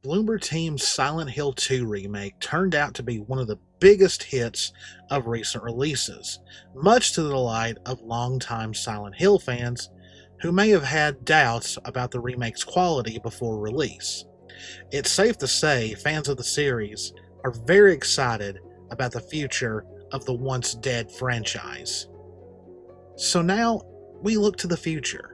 Bloober Team's Silent Hill 2 remake turned out to be one of the biggest hits of recent releases, much to the delight of longtime Silent Hill fans who may have had doubts about the remake's quality before release. It's safe to say fans of the series are very excited about the future of the once dead franchise. So now we look to the future.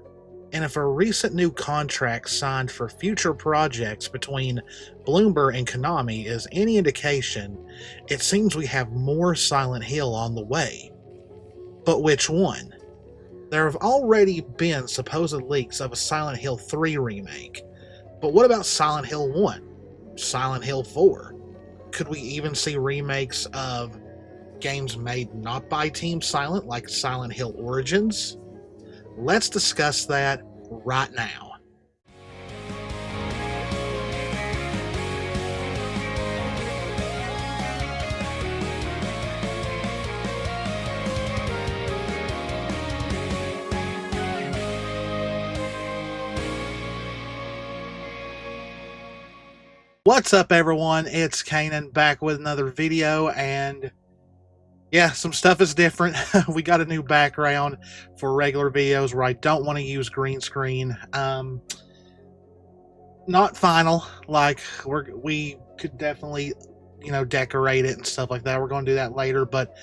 And if a recent new contract signed for future projects between Bloober and Konami is any indication, it seems we have more Silent Hill on the way. But which one? There have already been supposed leaks of a Silent Hill 3 remake. But what about Silent Hill 1? Silent Hill 4? Could we even see remakes of games made not by Team Silent, like Silent Hill Origins? Let's discuss that right now. What's up, everyone? It's Cannan back with another video, and yeah, some stuff is different. We got a new background for regular videos where I don't want to use green screen. Not final. Like, we could definitely, decorate it and stuff like that. We're going to do that later, but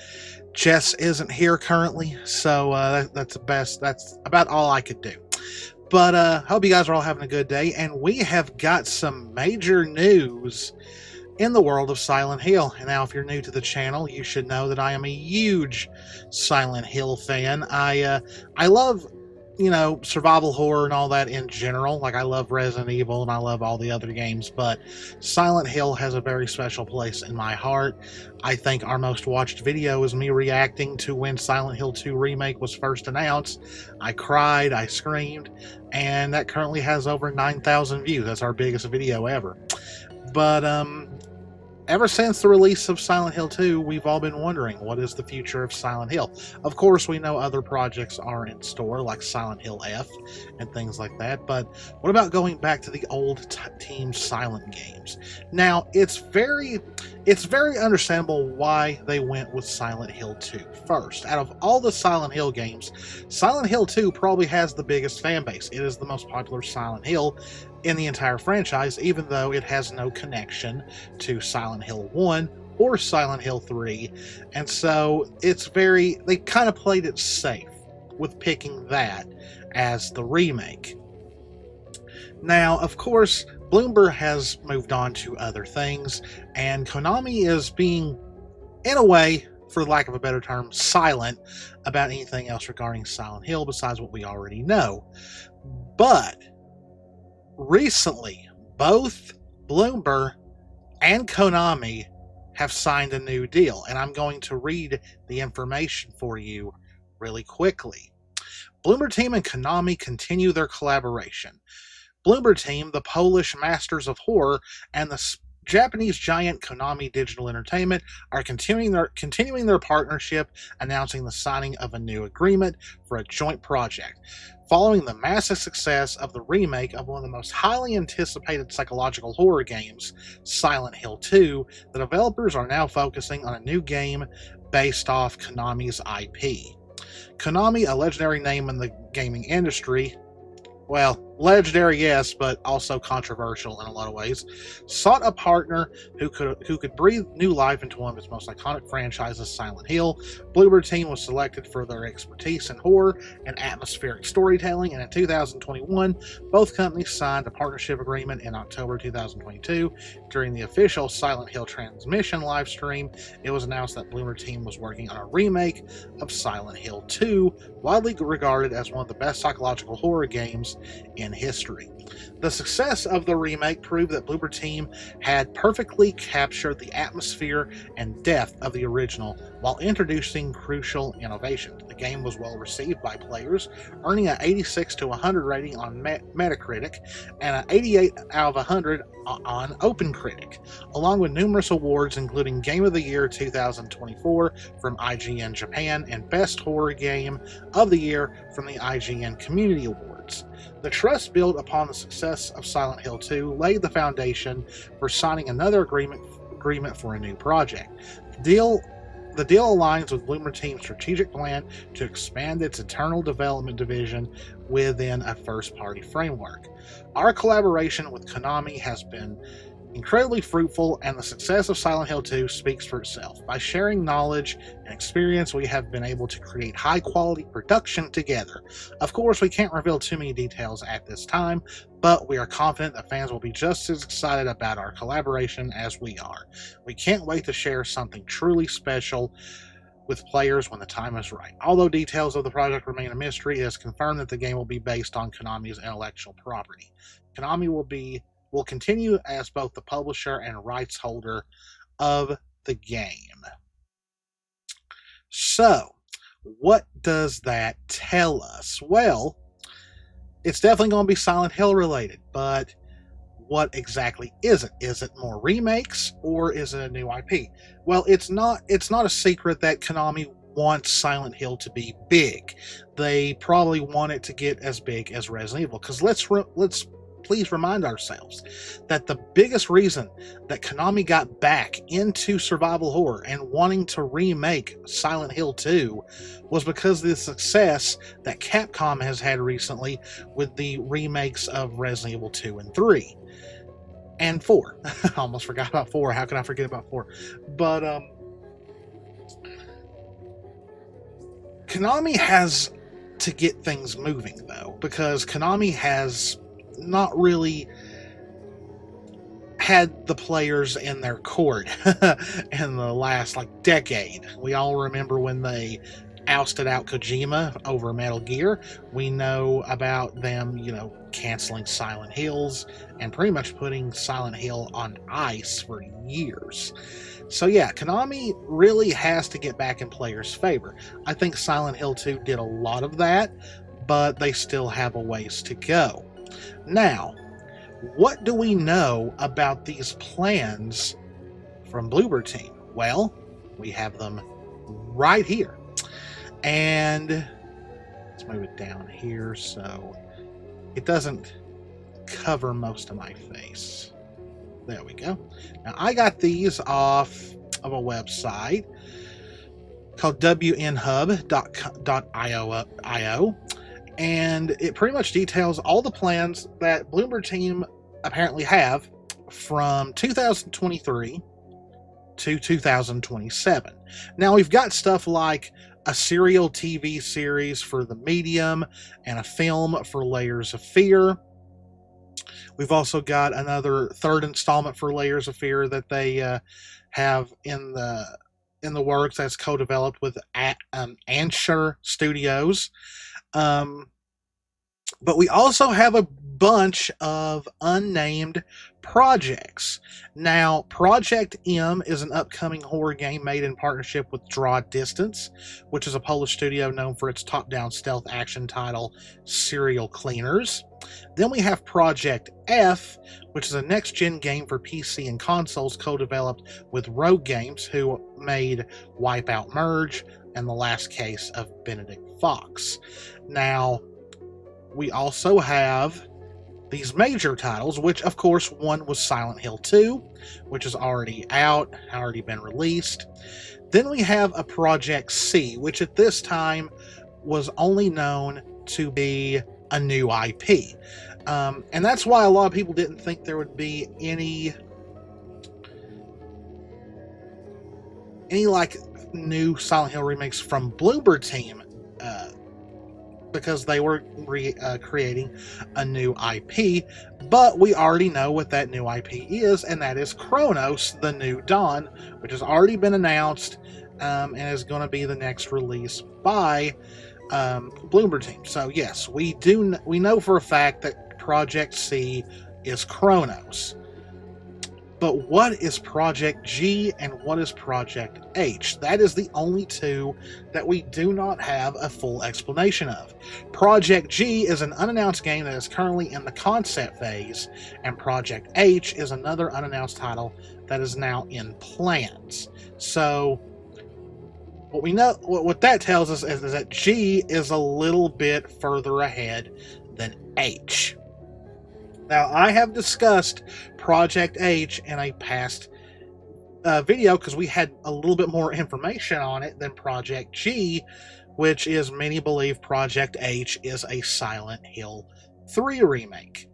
Jess isn't here currently, so that's about all I could do. But hope you guys are all having a good day, and we have got some major news in the world of Silent Hill. And now, if you're new to the channel, you should know that I am a huge Silent Hill fan. I love, survival horror and all that in general. Like, I love Resident Evil and I love all the other games, but Silent Hill has a very special place in my heart. I think our most watched video is me reacting to when Silent Hill 2 Remake was first announced. I cried, I screamed, and that currently has over 9,000 views. That's our biggest video ever. But ever since the release of Silent Hill 2, we've all been wondering, what is the future of Silent Hill? Of course, we know other projects are in store, like Silent Hill F and things like that, but what about going back to the old Team Silent games? Now, it's very understandable why they went with Silent Hill 2 first. Out of all the Silent Hill games, Silent Hill 2 probably has the biggest fan base. It is the most popular Silent Hill in the entire franchise, even though it has no connection to Silent Hill 1 or Silent Hill 3. And so they kind of played it safe with picking that as the remake. Now, of course, Bloober has moved on to other things, and Konami is being, in a way, for lack of a better term, silent about anything else regarding Silent Hill besides what we already know. But recently, both Bloober and Konami have signed a new deal, and I'm going to read the information for you really quickly. Bloober Team and Konami continue their collaboration. Bloober Team, the Polish masters of horror, and the Japanese giant Konami Digital Entertainment are continuing their partnership, announcing the signing of a new agreement for a joint project. Following the massive success of the remake of one of the most highly anticipated psychological horror games, Silent Hill 2, the developers are now focusing on a new game based off Konami's IP. Konami, a legendary name in the gaming industry, well, legendary, yes, but also controversial in a lot of ways, sought a partner who could breathe new life into one of its most iconic franchises, Silent Hill. Bloober Team was selected for their expertise in horror and atmospheric storytelling, and in 2021, both companies signed a partnership agreement in October 2022. During the official Silent Hill transmission live stream, it was announced that Bloober Team was working on a remake of Silent Hill 2, widely regarded as one of the best psychological horror games in history. The success of the remake proved that Bloober Team had perfectly captured the atmosphere and depth of the original while introducing crucial innovations. The game was well received by players, earning an 86 to 100 rating on Metacritic and an 88 out of 100 on OpenCritic, along with numerous awards including Game of the Year 2024 from IGN Japan and Best Horror Game of the Year from the IGN Community Award. efforts. The trust built upon the success of Silent Hill 2 laid the foundation for signing another agreement for a new project. The deal aligns with Bloober Team's strategic plan to expand its internal development division within a first-party framework. Our collaboration with Konami has been incredibly fruitful, and the success of Silent Hill 2 speaks for itself. By sharing knowledge and experience, we have been able to create high-quality production together. Of course, we can't reveal too many details at this time, but we are confident that fans will be just as excited about our collaboration as we are. We can't wait to share something truly special with players when the time is right. Although details of the project remain a mystery, it is confirmed that the game will be based on Konami's intellectual property. Konami will continue as both the publisher and rights holder of the game. So, what does that tell us? Well, it's definitely going to be Silent Hill related, but what exactly is it? Is it more remakes, or is it a new IP? Well, it's not a secret that Konami wants Silent Hill to be big. They probably want it to get as big as Resident Evil, because let's please remind ourselves that the biggest reason that Konami got back into survival horror and wanting to remake Silent Hill 2 was because of the success that Capcom has had recently with the remakes of Resident Evil 2 and 3. And 4. I almost forgot about 4. How can I forget about 4? But Konami has to get things moving, though, because Konami has not really had the players in their court in the last decade. We all remember when they ousted out Kojima over Metal Gear. We know about them, canceling Silent Hills and pretty much putting Silent Hill on ice for years. So yeah, Konami really has to get back in players' favor. I think Silent Hill 2 did a lot of that, but they still have a ways to go. Now, what do we know about these plans from Bloober Team? Well, we have them right here. And let's move it down here so it doesn't cover most of my face. There we go. Now, I got these off of a website called wnhub.io. And it pretty much details all the plans that Bloober Team apparently have from 2023 to 2027. Now, we've got stuff like a serial TV series for The Medium and a film for Layers of Fear. We've also got another third installment for Layers of Fear that they have in the works that's co-developed with Ansher Studios. But we also have a bunch of unnamed projects. Now, Project M is an upcoming horror game made in partnership with Draw Distance, which is a Polish studio known for its top-down stealth action title, Serial Cleaners. Then we have Project F, which is a next-gen game for PC and consoles co-developed with Rogue Games, who made Wipeout Merge and The Last Case of Benedict Fox. Now, we also have these major titles, which of course one was Silent Hill 2, which is already out, already been released. Then we have a Project C, which at this time was only known to be a new IP. And that's why a lot of people didn't think there would be any new Silent Hill remakes from Bloober Team, because they were creating a new IP, but we already know what that new IP is, and that is Chronos, the New Dawn, which has already been announced and is going to be the next release by Bloober Team. So yes, we know for a fact that Project C is Chronos. But what is Project G and what is Project H? That is the only two that we do not have a full explanation of. Project G is an unannounced game that is currently in the concept phase, and Project H is another unannounced title that is now in plans. So what we know, what that tells us is that G is a little bit further ahead than H. Now, I have discussed Project H in a past video because we had a little bit more information on it than Project G, which is many believe Project H is a Silent Hill 3 remake.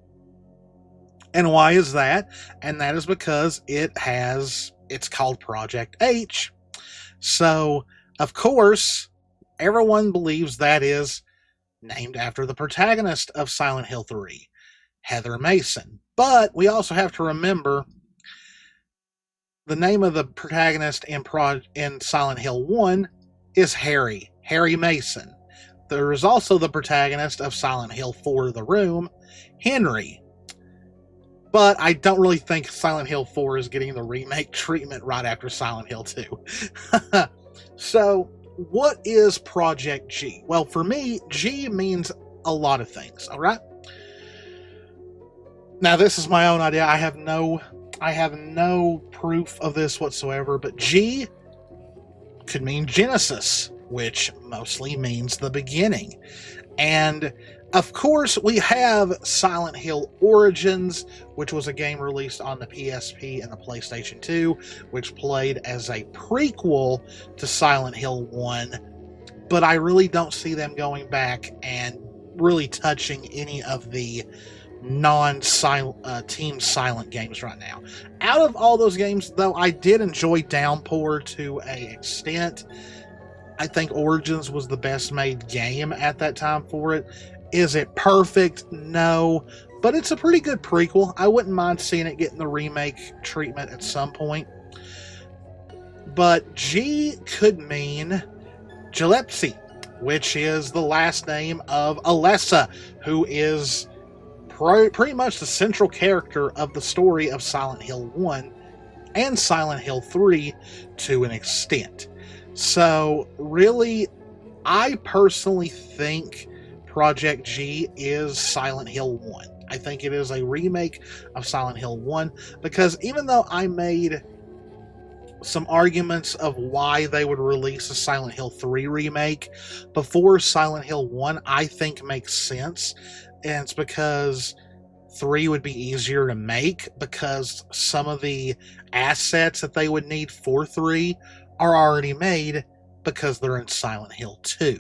And why is that? And that is because it's called Project H. So, of course, everyone believes that is named after the protagonist of Silent Hill 3, Heather Mason. But we also have to remember the name of the protagonist in Silent Hill 1 is Harry Mason. There is also the protagonist of Silent Hill 4, The Room, Henry. But I don't really think Silent Hill 4 is getting the remake treatment right after Silent Hill 2. So, what is Project G? Well, for me, G means a lot of things, alright? Now, this is my own idea. I have no proof of this whatsoever, but G could mean Genesis, which mostly means the beginning. And of course, we have Silent Hill Origins, which was a game released on the PSP and the PlayStation 2, which played as a prequel to Silent Hill 1. But I really don't see them going back and really touching any of the non-Team Silent games right now. Out of all those games, though, I did enjoy Downpour to an extent. I think Origins was the best made game at that time for it. Is it perfect? No. But it's a pretty good prequel. I wouldn't mind seeing it getting the remake treatment at some point. But G could mean Gillespie, which is the last name of Alessa, who is pretty much the central character of the story of Silent Hill 1 and Silent Hill 3 to an extent. So, really, I personally think Project G is Silent Hill 1. I think it is a remake of Silent Hill 1 because even though I made some arguments of why they would release a Silent Hill 3 remake before Silent Hill 1, I think makes sense. And it's because 3 would be easier to make because some of the assets that they would need for 3 are already made because they're in Silent Hill 2.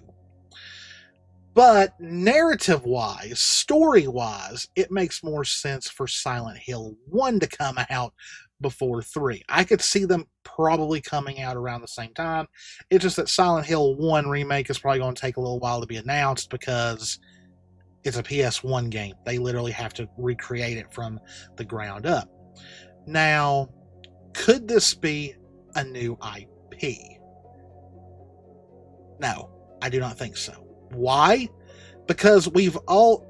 But narrative-wise, story-wise, it makes more sense for Silent Hill 1 to come out before 3. I could see them probably coming out around the same time. It's just that Silent Hill 1 remake is probably going to take a little while to be announced because it's a PS1 game. They literally have to recreate it from the ground up. Now, could this be a new IP? No, I do not think so. Why? Because we've all,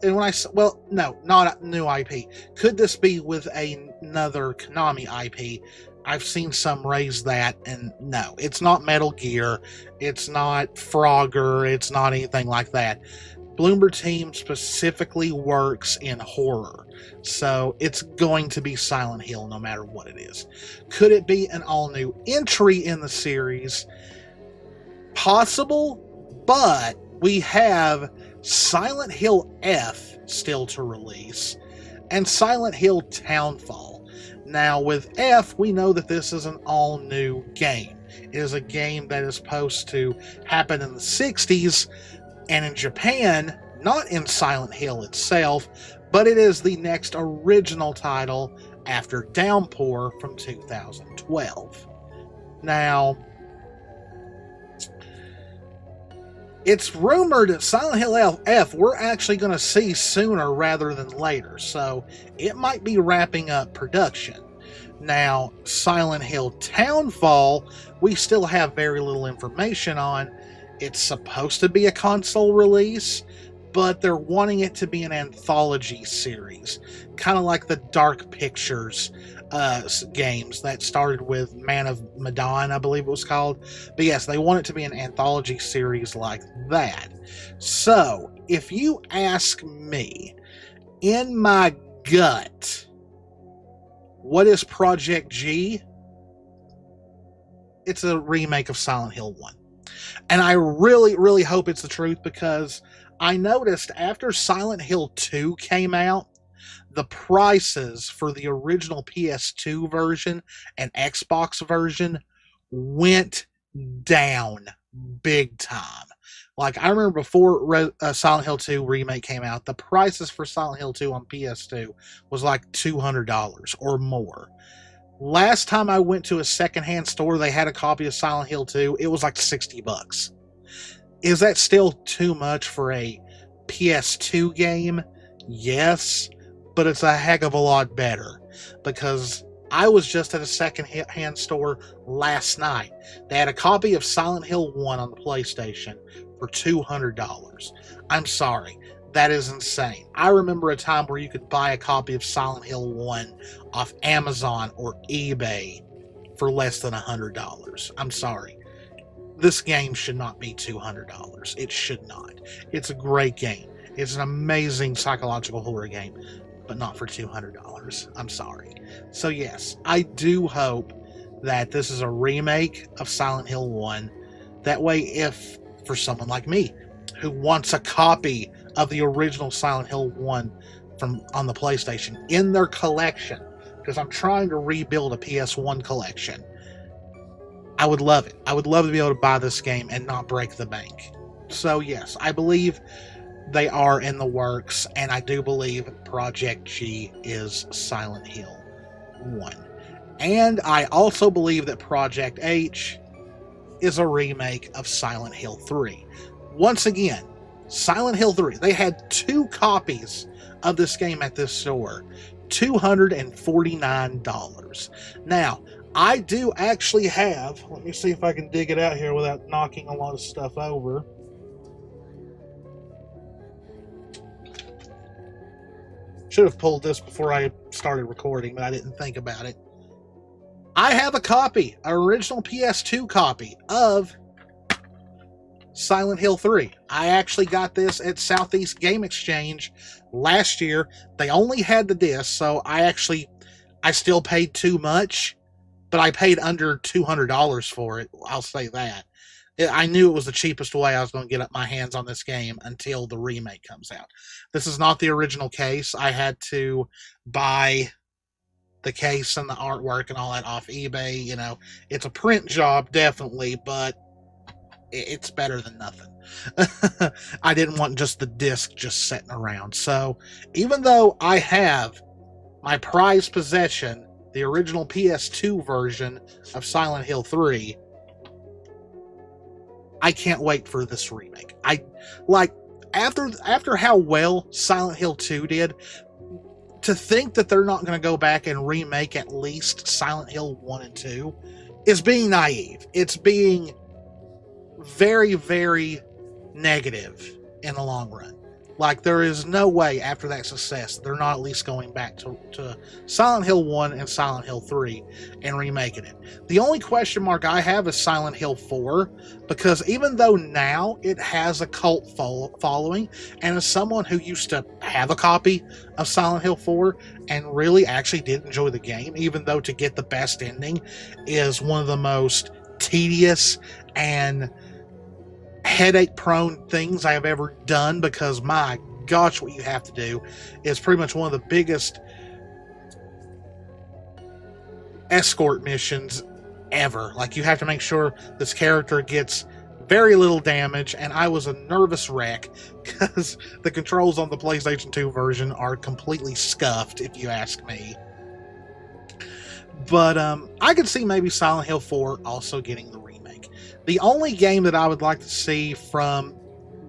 and when I say, well, no, not a new IP. Could this be with another Konami IP? I've seen some raise that, and no, it's not Metal Gear, it's not Frogger, it's not anything like that. Bloober Team specifically works in horror, so it's going to be Silent Hill no matter what it is. Could it be an all-new entry in the series? Possible, but we have Silent Hill F still to release, and Silent Hill Townfall. Now, with F, we know that this is an all-new game. It is a game that is supposed to happen in the 60s, and in Japan, not in Silent Hill itself, but it is the next original title after Downpour from 2012. Now, it's rumored that Silent Hill F we're actually going to see sooner rather than later, so it might be wrapping up production. Now, Silent Hill Townfall, we still have very little information on. It's supposed to be a console release, but they're wanting it to be an anthology series, kind of like the Dark Pictures games that started with Man of Medan, I believe it was called. But yes, they want it to be an anthology series like that. So, if you ask me, in my gut, what is Project G? It's a remake of Silent Hill 1. And I really, really hope it's the truth because I noticed after Silent Hill 2 came out, the prices for the original PS2 version and Xbox version went down big time. Like, I remember before Silent Hill 2 Remake came out, the prices for Silent Hill 2 on PS2 was like $200 or more. Last time I went to a secondhand store, they had a copy of Silent Hill 2. It was like $60. Is that still too much for a PS2 game? Yes, but it's a heck of a lot better, because I was just at a second-hand store last night. They had a copy of Silent Hill 1 on the PlayStation for $200. I'm sorry, that is insane. I remember a time where you could buy a copy of Silent Hill 1 off Amazon or eBay for less than $100. I'm sorry. This game should not be $200. It should not. It's a great game. It's an amazing psychological horror game, but not for $200. I'm sorry. So yes, I do hope that this is a remake of Silent Hill 1. That way, if for someone like me who wants a copy of the original Silent Hill 1 from on the PlayStation in their collection, because I'm trying to rebuild a PS1 collection, I would love it. I would love to be able to buy this game and not break the bank. So yes, I believe they are in the works, and I do believe Project G is Silent Hill 1. And I also believe that Project H is a remake of Silent Hill 3. Once again, Silent Hill 3, they had 2 copies of this game at this store, $249. Now, I do actually have, let me see if I can dig it out here without knocking a lot of stuff over. Should have pulled this before I started recording, but I didn't think about it. I have a copy, an original PS2 copy of Silent Hill 3. I actually got this at Southeast Game Exchange last year. They only had the disc, so I still paid too much, but I paid under $200 for it. I'll say that. I knew it was the cheapest way I was going to get my hands on this game until the remake comes out. This is not the original case. I had to buy the case and the artwork and all that off eBay. You know, it's a print job, definitely, but it's better than nothing. I didn't want just the disc just sitting around. So even though I have my prized possession, the original PS2 version of Silent Hill 3, I can't wait for this remake. After how well Silent Hill 2 did, to think that they're not going to go back and remake at least Silent Hill 1 and 2 is being naive. It's being very, very negative in the long run. Like, there is no way after that success they're not at least going back to Silent Hill 1 and Silent Hill 3 and remaking it. The only question mark I have is Silent Hill 4, because even though now it has a cult following, and as someone who used to have a copy of Silent Hill 4 and really actually did enjoy the game, even though to get the best ending is one of the most tedious and headache-prone things I have ever done, because my gosh, what you have to do is pretty much one of the biggest escort missions ever. Like, you have to make sure this character gets very little damage, and I was a nervous wreck because the controls on the PlayStation 2 version are completely scuffed, if you ask me. But I could see maybe Silent Hill 4 also getting the remake. The only game that I would like to see from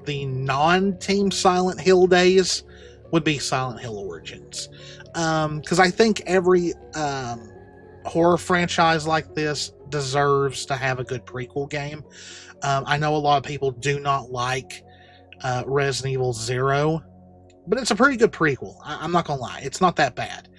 the non-Team Silent Hill days would be Silent Hill Origins. Because I think every horror franchise like this deserves to have a good prequel game. I know a lot of people do not like Resident Evil 0, but it's a pretty good prequel. I'm not going to lie. It's not that bad.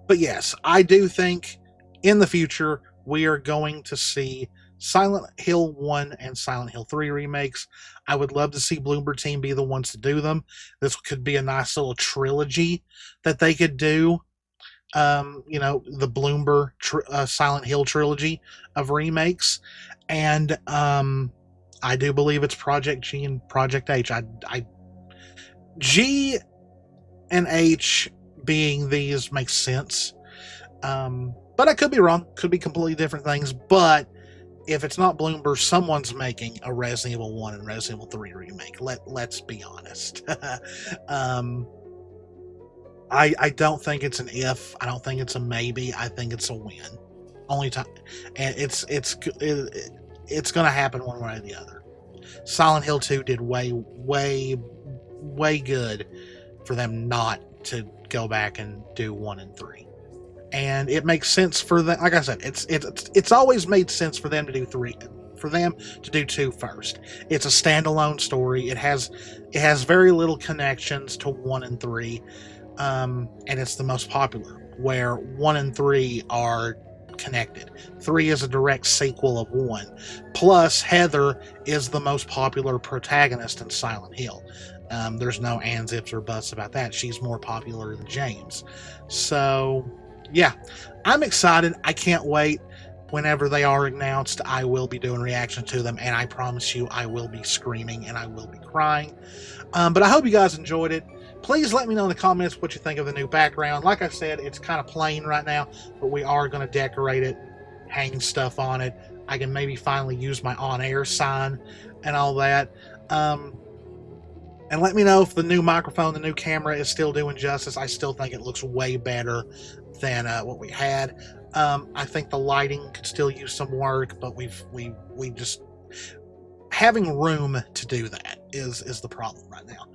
But yes, I do think in the future we are going to see Silent Hill 1 and Silent Hill 3 remakes. I would love to see Bloober Team be the ones to do them. This could be a nice little trilogy that they could do. You know, the Bloober Silent Hill trilogy of remakes. And I do believe it's Project G and Project H. G and H being these makes sense. But I could be wrong. Could be completely different things. But if it's not Bloober, someone's making a Resident Evil 1 and Resident Evil 3 remake. Let's be honest. I don't think it's an if. I don't think it's a maybe. I think it's a win. Only time, and it's going to happen one way or the other. Silent Hill 2 did way good for them not to go back and do 1 and 3. And it makes sense for them. Like I said, it's always made sense for them to do 3, for them to do 2 first. It's a standalone story. It has very little connections to 1 and 3, and it's the most popular. Where 1 and 3 are connected. 3 is a direct sequel of 1. Plus, Heather is the most popular protagonist in Silent Hill. There's no ands, ifs, or buts about that. She's more popular than James. So, yeah, I'm excited. I can't wait. Whenever they are announced, I will be doing reactions to them, and I promise you I will be screaming and I will be crying. But I hope you guys enjoyed it. Please let me know in the comments what you think of the new background. Like I said, it's kind of plain right now, but we are going to decorate it, hang stuff on it. I can maybe finally use my on-air sign and all that. And let me know if the new microphone, the new camera is still doing justice. I still think it looks way better than what we had. I think the lighting could still use some work, but we just having room to do that is the problem right now.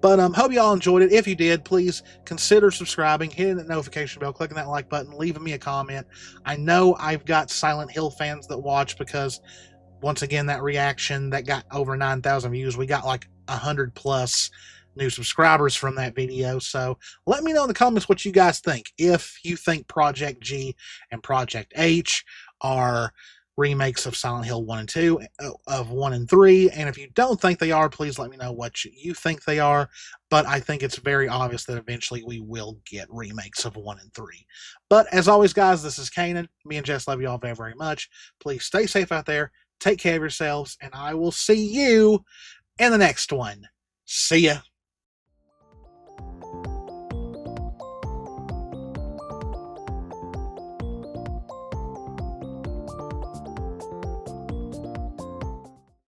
But hope you all enjoyed it. If you did, please consider subscribing, hitting that notification bell, clicking that like button, leaving me a comment. I know I've got Silent Hill fans that watch because, once again, that reaction that got over 9,000 views, we got like 100 plus new subscribers from that video. So let me know in the comments what you guys think. If you think Project G and Project H are remakes of Silent Hill 1 and 2, of 1 and 3, and if you don't think they are, please let me know what you think they are. But I think it's very obvious that eventually we will get remakes of 1 and 3. But as always, guys, this is Canaan. Me and Jess love you all very, very much. Please stay safe out there, take care of yourselves, and I will see you in the next one. See ya.